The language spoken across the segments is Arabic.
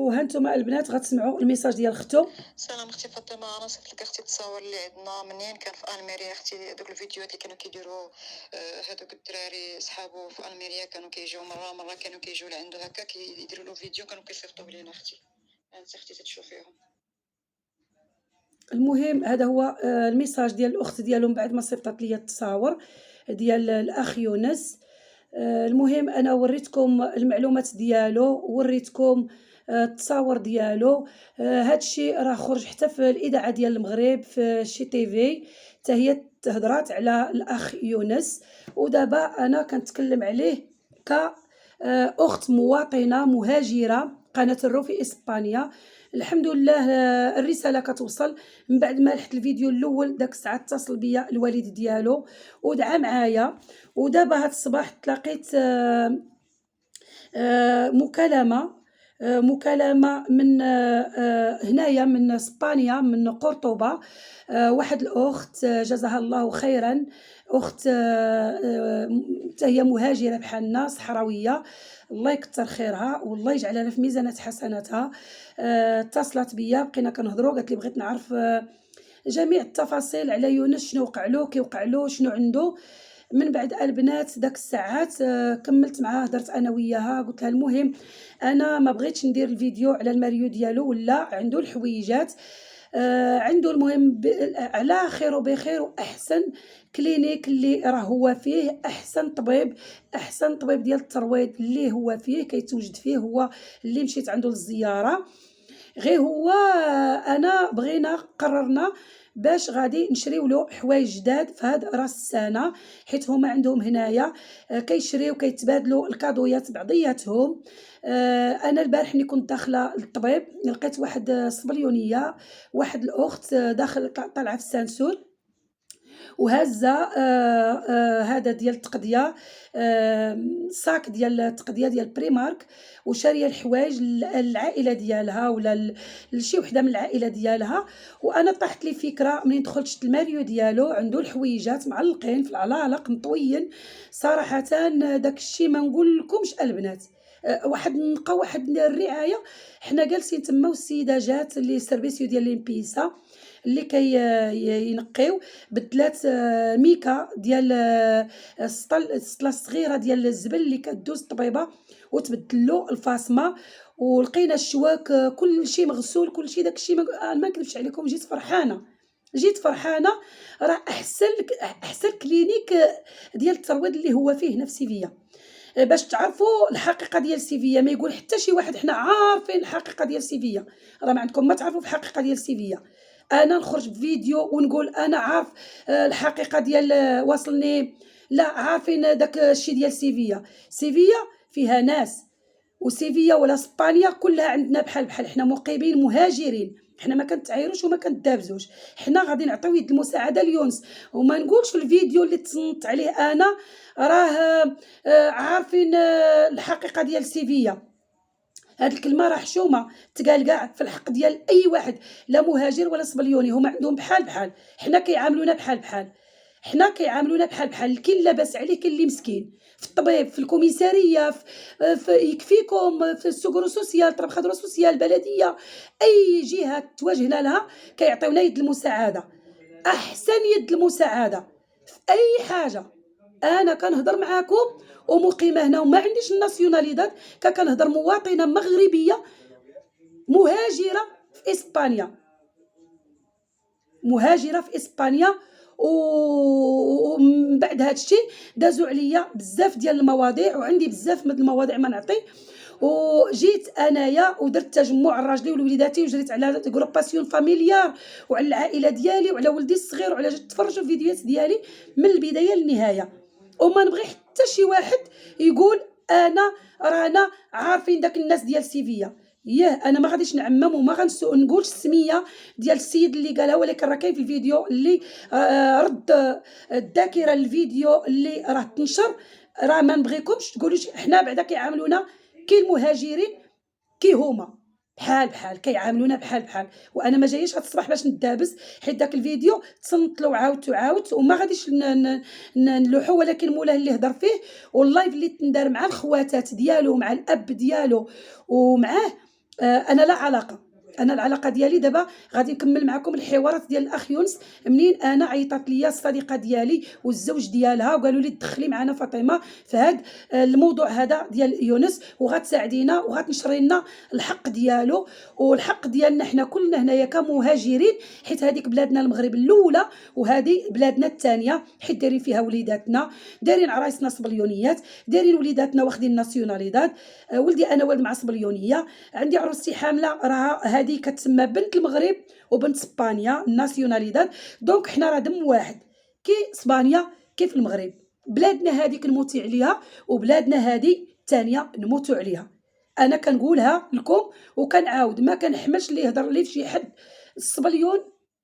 وهانتم البنات غتسمعوا الميساج ديال اختو. سلام اختي فاطمه، انا صيفط لك اختي التصاور اللي عندنا منين كان في الميريا. اختي دوك الفيديوهات اللي كانوا كيديروا هذوك الدراري صحابو في الميريا كانوا كيجيو مره كانوا كيجيو لعندو هكا كيديروا له فيديو كانوا كيصيفطوه لينا. اختي انت اختي تشوفيهم. المهم هذا هو الميساج ديال الاخت ديالو من بعد ما صيفطت لي التصاور ديال الاخ يونس. المهم انا وريتكم المعلومات ديالو، وريتكم التصاور ديالو. هذا الشيء راه خرج حتى في الاذاعه ديال المغرب في شي تي في، حتى هي تهضرات على الاخ يونس. ودابا انا كنتكلم عليه ك اخت مواطنه مهاجره قناه الرو في اسبانيا. الحمد لله الرساله كتوصل. من بعد ما لحت الفيديو الاول داك الساعه اتصل بيا الوالد ديالو ودعا معايا. ودابا هاد الصباح تلاقيت مكالمه من هنايا من اسبانيا من قرطبه. واحد الاخت جزاها الله خيرا، اخت هي مهاجره بحالنا صحراويه، الله يكثر خيرها والله يجعلها في ميزانات حسناتها. اتصلت بيا بقينا كنهضروا، قالت لي بغيت نعرف جميع التفاصيل على يونس، شنو وقع له، كيوقع له، شنو عنده. من بعد البنات داك الساعات كملت معاه، هضرت انا وياها، قلت لها المهم انا ما بغيتش ندير الفيديو على الماريو ديالو ولا عنده الحويجات. عنده المهم على خير وبخير واحسن كلينيك اللي راه هو فيه، احسن طبيب ديال الترويض اللي هو فيه كيتوجد فيه، هو اللي مشيت عنده للزياره. غير هو انا بغينا قررنا باش غادي نشريو له حوايج جداد في هاد راس السنه، حيت هما عندهم هنايا كيشريو كيتبادلوا الكادويات بعضياتهم. انا البارح ملي كنت داخله للطبيب لقيت واحد الصبليونيه، واحد الاخت داخل طالعه في السانسور وهازه هذا ديال التقضيه، صاك ديال التقضيه ديال بريمارك، وشاريه الحوايج للعائله ديالها ولا لشي وحده من العائله ديالها. وانا طاحت لي فكره منين دخلت شفت الماريو ديالو عنده الحويجات معلقين في العلالق مطويين. صراحه داك الشيء ما نقول لكمش البنات، واحد نلقى واحد الرعايه. حنا جالسين تما والسيده جات اللي سيرفيسيو ديال ليمبيسا اللي ينقيو بدلات ميكا ديال السطله الصغيره ديال الزبل اللي كدوز الطبيبه وتبدلو الفاصمه. ولقينا الشواك كل شيء مغسول، كل شيء داك الشيء ما نكذبش عليكم جيت فرحانه. راه احسن كلينيك ديال الترويض اللي هو فيه هنا في سيفيا. باش تعرفوا الحقيقه ديال سيفيا، ما يقول حتى شي واحد حنا عارفين الحقيقه ديال سيفيا، راه ما عندكم ما تعرفوا في الحقيقه ديال سيفيا. انا نخرج بفيديو ونقول انا عارف الحقيقه ديال وصلني، لا عارفين داك الشيء ديال سيفيا فيها ناس، وسيفيا ولا اسبانيا كلها عندنا بحال حنا مقيمين مهاجرين، حنا ما كنتعايروش وما كندابزوش، حنا غادي نعطيو يد المساعده ليونس. وما نقولش الفيديو اللي تصنت عليه انا راه عارفين الحقيقه ديال سيفيا. هاد الكلمه راه حشومه تقال كاع في الحق ديال اي واحد، لا مهاجر ولا صبليوني، هما عندهم بحال حنا كيعاملونا حنا كيعاملونا بحال كاين لاباس عليه، كاين اللي مسكين في الطبيب في الكوميساريه في يكفيكم في السكور سوسيال طرب خضره سوسيال بلديه، اي جهه تواجهنا لها كيعطيونا يد المساعده، احسن يد المساعده في اي حاجه. انا كنهضر معاكم ومقيمه هنا وما عنديش الناسيوناليداد، كنهضر مواطنه مغربيه مهاجره في اسبانيا. ومن بعد هذا الشيء دازوا عليا بزاف ديال المواضيع، وعندي بزاف من المواضيع ما نعطي. وجيت انايا ودرت تجمع راجلي ووليداتي وجريت على جروباسيون فاميليار وعلى العائله ديالي وعلى ولدي الصغير وعلى جيت تفرجوا الفيديوهات ديالي من البدايه للنهايه. وما نبغي حتى شي واحد يقول انا رانا عارفين داك الناس ديال سيفيا. انا ما غاديش نعمم وما نقولش السميه ديال السيد اللي قالها، ولكن راه كاين في الفيديو اللي رد الذاكره الفيديو اللي راه تنشر. راه ما نبغيكمش تقولوا حنا بعدا كيعاملونا كي المهاجرين كي هما بحال كيعاملونا بحال. وانا ما جايش هاد الصباح باش ندابز، حيت داك الفيديو تصنت له وعاودت وما غاديش نلوحو، ولكن مولاه اللي هضر فيه واللايف اللي تندار مع الخواتات ديالو مع الاب ديالو ومعاه انا لا علاقه. انا العلاقه ديالي دابا غادي نكمل معكم الحوارات ديال الاخ يونس منين انا عيطات ليا الصديقه ديالي والزوج ديالها وقالوا لي تدخلي معنا فاطمه في هذا الموضوع هذا ديال يونس، وغتساعدينا وغتنشري لنا الحق ديالو والحق ديالنا حنا كلنا هنايا كمهاجرين، حيت هذيك بلادنا المغرب الاولى وهذه بلادنا الثانيه، حيت دايرين فيها وليداتنا، دايرين عرايسنا صبليونيات، دايرين وليداتنا واخدين ناسيوناليداد. ولدي انا والد مع صبليونيه، عندي عروستي حامله راها هذه كتسمى بنت المغرب وبنت اسبانيا الناسيوناليداد. دونك حنا راه دم واحد، كي اسبانيا كيف المغرب، بلادنا هذيك نموتي عليها وبلادنا هذه الثانيه نموتوا عليها. انا كنقولها لكم وكنعاود، ما كنحملش اللي يهضر لي في شي حد الصبليون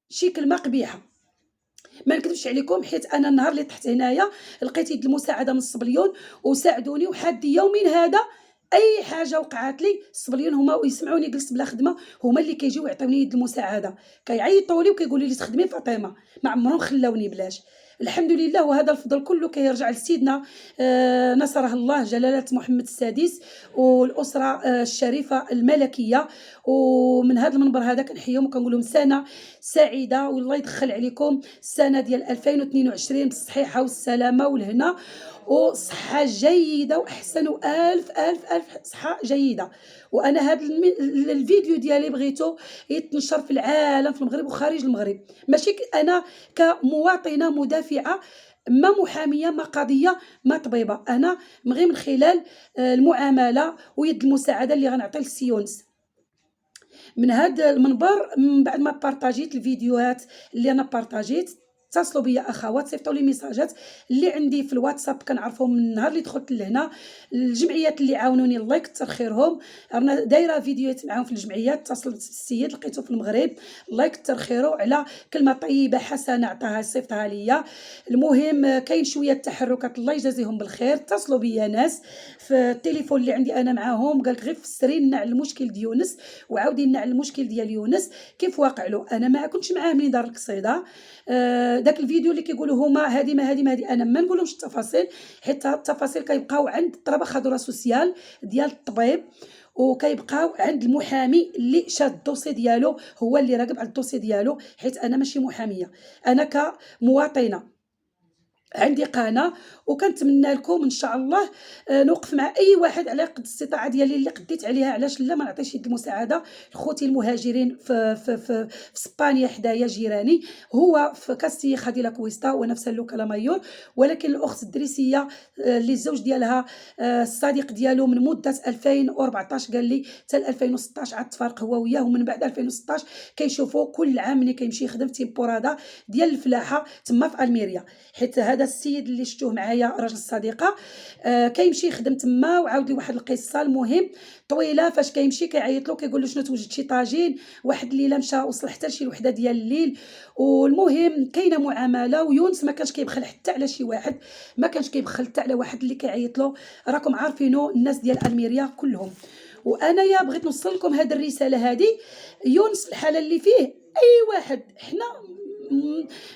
شي كلمه قبيحه. ما نكذبش عليكم، حيت انا النهار اللي طحت هنايا لقيت يد المساعده من الصبليون وساعدوني، وحد يومين هذا اي حاجه وقعت لي الصبليون هما ويسمعوني جلست بلا خدمه، هما اللي كيجيو يعطيوني يد المساعده، كيعيطوا لي وكيقولوا لي تخدمي فاطمه، ما عمرهم خلاوني بلاش. الحمد لله، وهذا الفضل كله كيرجع لسيدنا نصره الله جلاله محمد السادس والاسره الشريفه الملكيه. ومن هذا المنبر هذا كنحييهم وكنقول لهم سنه سعيده، والله يدخل عليكم السنه ديال 2022 بالصحيحه والسلامه والهنا وصحة جيدة وأحسن ألف ألف ألف صحة جيدة. وأنا هذا الفيديو ديالي بغيتو يتنشر في العالم، في المغرب وخارج المغرب، ماشي أنا كمواطنة مدافعة، ما محامية، ما قضية، ما طبيبة، أنا غير من خلال المعاملة ويد المساعدة اللي غنعطي للسيونس من هذا المنبر. من بعد ما بارطاجيت الفيديوهات اللي انا بارطاجيت، اتصلوا بيا اخوات، صيفطوا لي ميساجات اللي عندي في الواتساب كنعرفهم من النهار اللي دخلت لهنا. الجمعيات اللي عاونوني الله يكثر خيرهم، انا دايره فيديوهات معاهم في الجمعيات، اتصلت بالسيد لقيته في المغرب الله يكثر خيره على كلمه طيبه حسنه عطاها صيفطها ليا. المهم كاين شويه تحركات الله يجازيهم بالخير، اتصلوا بيا ناس في التليفون اللي عندي انا معاهم، قالك غير فسري لنا على المشكل ديال يونس وعاودي لنا على المشكل ديال يونس كيف واقع له. انا ما كنتش معاه ملي دار القصيده، داك الفيديو اللي كيقولوا هما هذه ما هذه ما هذه، انا ما نقولهمش التفاصيل حيت التفاصيل كيبقاو عند الطلبه خضره سوسيال ديال الطبيب، وكيبقاو عند المحامي اللي شاد الدوسي ديالو، هو اللي راقب على الدوسي ديالو، حيت انا ماشي محاميه، انا كمواطنه عندي قناه وكنتمنى لكم ان شاء الله نوقف مع اي واحد على قد الاستطاعه ديالي اللي قديت عليها. علاش لا ما نعطيش يد المساعده لخوتي المهاجرين في اسبانيا حدايا جيراني، هو في كاستيخا دي لا كويستا ونفس اللوكالا مايور، ولكن الاخت الدريسيه اللي الزوج ديالها الصديق ديالو من مده 2014 قال لي حتى 2016 عاد تفارق هو وياه، ومن بعد 2016 كيشوفوا كل عام ملي كيمشي يخدم تيمبورادا ديال الفلاحه تما في الميريا. حيت هذا السيد اللي شفتوه معايا راجل الصديقه كيمشي يخدم تما، وعاود لي واحد القصه المهم طويله، فاش كيمشي كيعيط له كيقول له شنو توجد شي طاجين، واحد الليله مشى وصل حتى لشي وحده ديال الليل. والمهم كاينه معامله، ويونس ما كانش كيبخل حتى على شي واحد، ما كانش كيبخل حتى على واحد اللي كيعيط له، راكم عارفينه الناس ديال الميريا كلهم. وانا يا بغيت نوصل لكم هذه الرساله هذه، يونس الحاله اللي فيه اي واحد حنا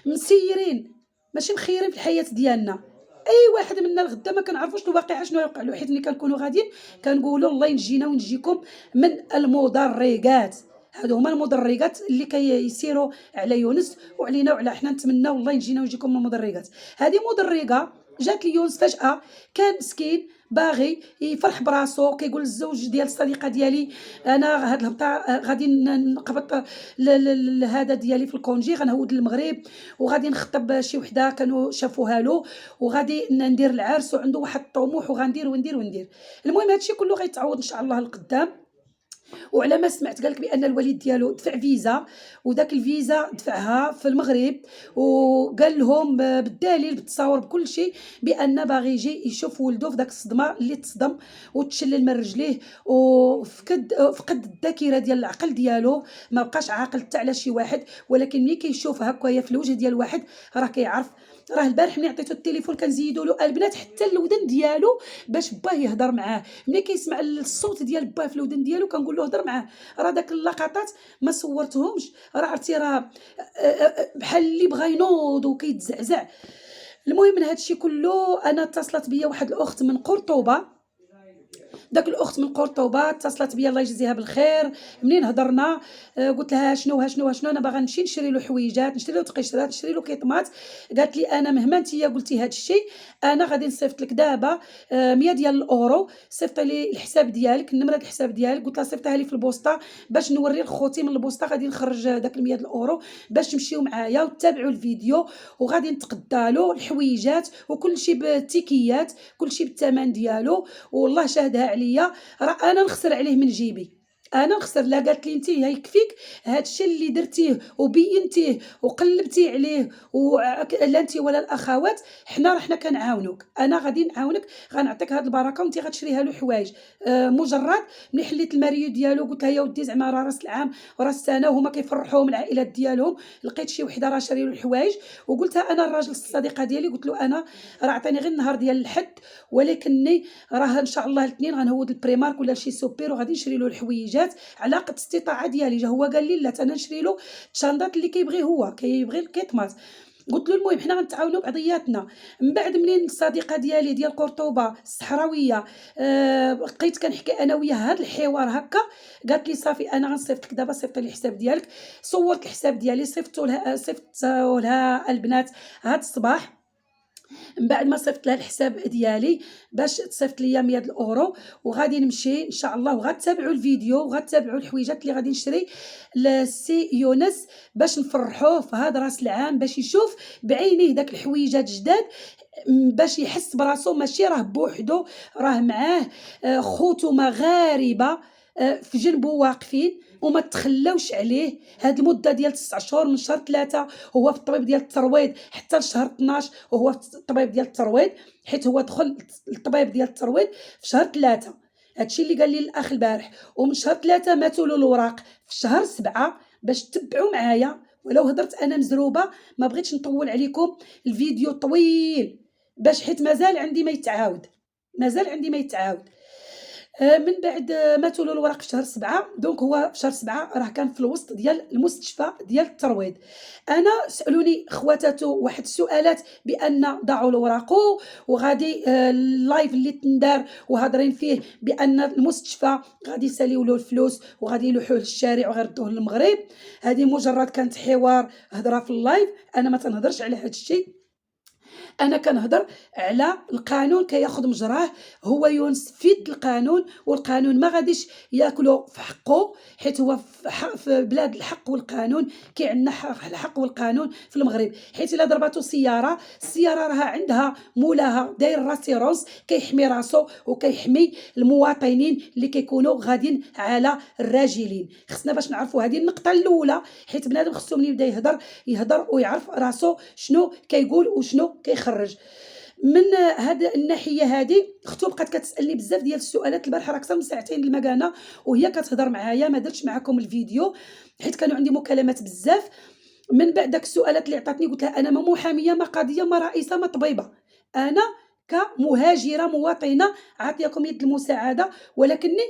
مسيرين ماشي مخيرين في الحياه ديالنا، اي واحد منا الغدا ما كنعرفوش الواقع شنو يوقع له، حيت ملي كنكونوا غاديين كنقولوا الله ينجينا ونجيكم من المضرقات. هادو هما المضرقات اللي كيسيروا على يونس وعلينا وعلى حنا، نتمناو الله ينجينا ويجيكم من المضرقات. هذه مضرقه جات ليونس فجاه، كان مسكين باغي يفرح براسو، كيقول للزوج ديال الصديقه ديالي انا هاد الهبطه غادي نقبط هذا ديالي في الكونجي، غنهود للمغرب وغادي نخطب شي وحده كانوا شافوها له، وغادي ندير العرس، وعنده واحد الطموح وغندير وندير. المهم هادشي كله غيتعوض ان شاء الله القدام. وعلى ما سمعت قالك بان الوالد ديالو دفع فيزا، وداك الفيزا دفعها في المغرب، وقال لهم بالدليل بالتصاور بكل شيء بان باغي يجي يشوف ولده في داك الصدمه اللي تصدم وتشلل من رجليه، وفقد الذاكره ديال العقل ديالو، ما بقاش عاقل حتى على شي واحد، ولكن ملي كيشوف هكايا في الوجه ديال واحد راه كيعرف. راه البارح ملي عطيتو التليفون كنزيدوا له البنات حتى الودن ديالو باش باه يهضر معاه، ملي كيسمع الصوت ديال باه في الودن ديالو كنقول له هضر معاه. راه داك اللقطات ما صورتهمش، راه عرفتي راه بحال اللي بغى ينوض وكيتزعزع. المهم من هادشي كله انا اتصلت بيا واحد الاخت من قرطبه داك الاخت من قرطبه اتصلت بيا الله يجزيها بالخير. منين هضرنا قلت لها شنو انا باغا نمشي نشري له حويجات، نشري له تقشرات، نشري له كيطمات. قالت لي انا مهما نتيا قلتي هذا الشيء انا غادي نصيفط لك دابا 100 ديال الاورو، صيفطي لي الحساب ديالك، النمره ديال الحساب ديالك. قلت لها صيفطها لي في البوسطه باش نوري لخوتي من البوسطه، غادي نخرج داك 100 الاورو باش تمشيو معايا وتتابعوا الفيديو، وغادي نتقدى له الحويجات وكل شيء بالتيكيات، كل شيء بالثمن ديالو. والله شاهدها عليا، راه انا نخسر عليه من جيبي، انا نخسر. لا قالت لي انت يكفيك هادشي اللي درتيه وبينتيه وقلبتي عليه لا انت ولا الاخوات، حنا كنعاونوك، انا غادي نعاونك، غنعطيك هاد البركه وانت غتشريها له حوايج. مجرد ملي حليت الماريو ديالو قلت لها يا ودي زعما راه راس العام وراس السنه وهما كيفرحوهم العائلات ديالهم، لقيت شي وحده راه شاريه له الحوايج. وقلتها انا الراجل الصديقه ديالي قلت له انا راه عطاني غير النهار ديال الحد، ولكنني راه ان شاء الله الاثنين غنهود البريمارك ولا شي سوبر وغادي نشري له الحويجات على قد الاستطاعه ديالي. جا هو قال لي لا انا نشري له الشنطات اللي كيبغي، هو كيبغي الكيطمات. قلت له المهم حنا غنتعاونوا بعضياتنا. من بعد منين الصديقه ديالي ديال قرطبه الصحراويه بقيت كنحكي انا وياها هذا الحوار هكا، قالت لي صافي انا غنصيفط لك دابا، صيفط لي الحساب ديالك. صورت الحساب ديالي صيفطوا لها البنات هذا الصباح. من بعد ما صيفط لها الحساب ديالي باش تصيفط ليا 100 الاورو، وغادي نمشي ان شاء الله وغتتابعوا الفيديو وغتتابعوا الحويجات اللي غادي نشري للسي يونس باش نفرحوه في هذا راس العام، باش يشوف بعينيه داك الحويجات جداد، باش يحس براسو ماشي راه بوحدو، راه معاه خوتو مغاربه في جنبه واقفين وما تخلاوش عليه. هاد المده ديال 9 شهور من شهر 3 هو في الطبيب ديال الترويض حتى لشهر 12 وهو في الطبيب ديال الترويض، حيت هو دخل الطبيب ديال الترويض في شهر 3. هادشي اللي قال لي الاخ البارح. ومن شهر 3 ماتوا له الوراق في شهر 7 باش تتبعوا معايا. ولو هضرت انا مزروبه ما بغيتش نطول عليكم الفيديو طويل باش حيت مازال عندي ما يتعاود. من بعد ماتوا له الوراق في شهر 7. دونك هو في شهر 7 راه كان في الوسط ديال المستشفى ديال الترويض. انا سالوني خواتاتو واحد السؤالات بان ضاعوا الوراقو، وغادي اللايف اللي تندار وهضرين فيه بان المستشفى غادي يساليو له الفلوس وغادي يلوحوه للشارع وغيردوه للمغرب. هذه مجرد كانت حوار هضره في اللايف، انا ما تنهضرش على هذا الشيء، انا كنهضر على القانون كياخذ مجراه. هو يونس في يد القانون، والقانون ما غاديش ياكلو في حقه، حيت هو في بلاد الحق والقانون. كي عندنا الحق والقانون في المغرب، حيت الا ضرباتو السياره راها عندها مولاها داير راسيرونس كيحمي راسو وكيحمي المواطنين اللي كيكونوا غاديين على الراجلين. خصنا باش نعرفوا هذه النقطه الاولى، حيت بنادم خصو ملي يبدا يهضر ويعرف راسو شنو كيقول وشنو كيخرج. من هذا الناحيه هذه اختو بقات كتسالني بزاف ديال السؤالات البارحه، راه اكثر من ساعتين المكانه وهي كتهضر معايا، ما درتش معكم الفيديو حيت كانوا عندي مكالمات بزاف. من بعد داك السؤالات اللي عطاتني قلت لها انا ما محاميه ما قاضيه ما رئيسه ما طبيبه، انا كمهاجره مواطنه عاطياكم يد المساعده، ولكني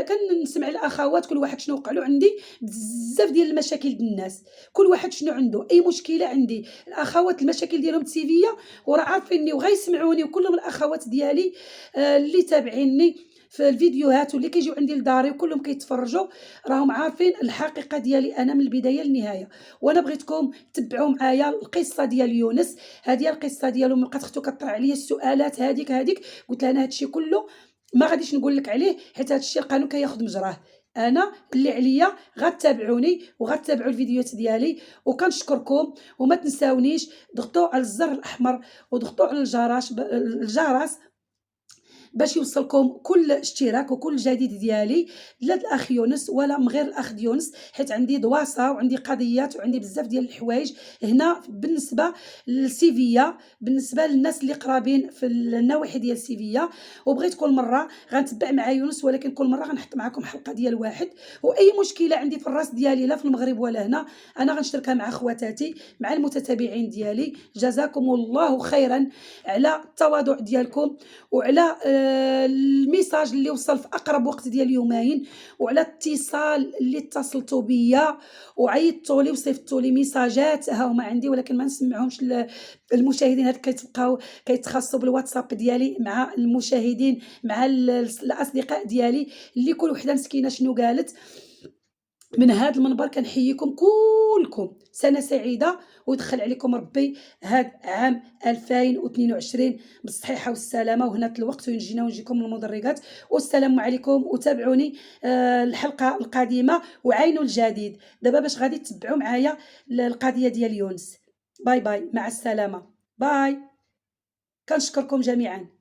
كنسمع الاخوات كل واحد شنو وقع له. عندي بزاف ديال المشاكل ديال الناس، كل واحد شنو عنده، اي مشكله عندي. الاخوات المشاكل ديالهم تسيفيه وراه عارفيني وغيسمعوني، وكلهم الاخوات ديالي اللي تابعيني في الفيديوهات واللي كيجيو عندي لداري وكلهم كيتفرجوا راهم عارفين الحقيقه ديالي انا من البدايه للنهايه. وانا بغيتكم تبعوا معايا القصه ديال يونس. هذه القصه ديالو بقات اختو كطرح عليا السؤالات هذيك قلت لها انا هادشي كله ما غاديش نقول لك عليه، حيت هادشي القانون كياخذ مجراه. انا اللي عليا غتابعوني وغتابعوا الفيديوهات ديالي، وكنشكركم. وما تنساونيش ضغطوا على الزر الاحمر وضغطوا على الجرس باش يوصلكم كل اشتراك وكل جديد ديالي، لا الاخ يونس ولا من غير الاخ يونس، حيت عندي دواسه وعندي قضيات وعندي بزاف ديال الحوايج هنا بالنسبه للسيفيه، بالنسبه للناس اللي قرابين في النواحي ديال سيفيه. وبغيت كل مره غنتبع مع يونس، ولكن كل مره غنحط معكم حلقه ديال واحد. واي مشكله عندي في الراس ديالي لا في المغرب ولا هنا انا غنشتركها مع خواتاتي مع المتتابعين ديالي. جزاكم الله خيرا على التواضع ديالكم وعلى الميساج اللي وصل في أقرب وقت ديال يومين، وعلى اتصال اللي اتصلتوا بيا وعيطتوا لي وصيفطتوا لي ميساجات ها هما عندي، ولكن ما نسمعهمش المشاهدين. هاد كيتبقاو كيتخاصوا بالواتساب ديالي مع المشاهدين، مع الأصدقاء ديالي، اللي كل وحدة مسكينة شنو قالت. من هذا المنبر كنحييكم كلكم سنة سعيدة، ويدخل عليكم ربي هاد عام 2022 بالصحيحة والسلامة وهنا الوقت، وينجينا ونجيكم من المدرجات. والسلام عليكم، وتابعوني الحلقة القادمة وعينوا الجديد دابا باش غادي تتبعوا معايا القضية ديال يونس. باي باي، مع السلامة، باي. كنشكركم جميعا.